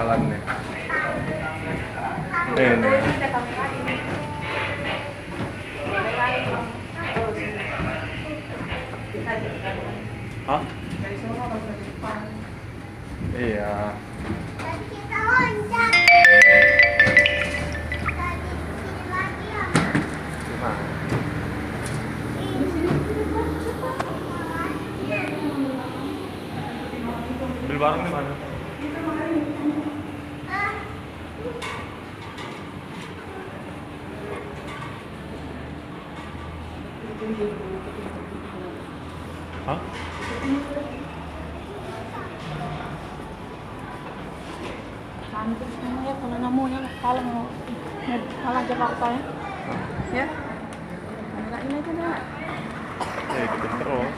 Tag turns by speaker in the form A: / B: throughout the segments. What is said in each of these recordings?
A: jalan nih. Ini. Hah? Iya. Nah. Beli barang di mana? Hah?
B: Cantik ya kalau namanya kalau Jakarta ya. Ya. Enggak ini aja dah.
A: Ikutin terus.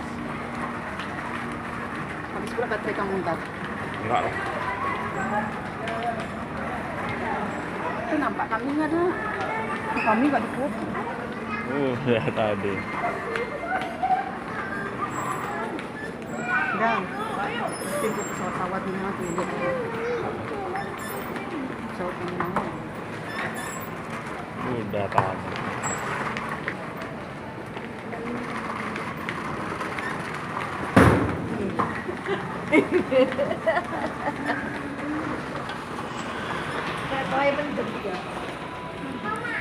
B: Habis berapa baterai kamu ntar?
A: Enggak lah.
B: Itu nampak kami nggak ada. Kami nggak dikut.
A: Ya tadi.
B: Udah. Tinggal pesawat-pesawat ini nanti lihat. Pesawat yang mana?
A: Udah tadi.
B: Kayak bener juga. Mama.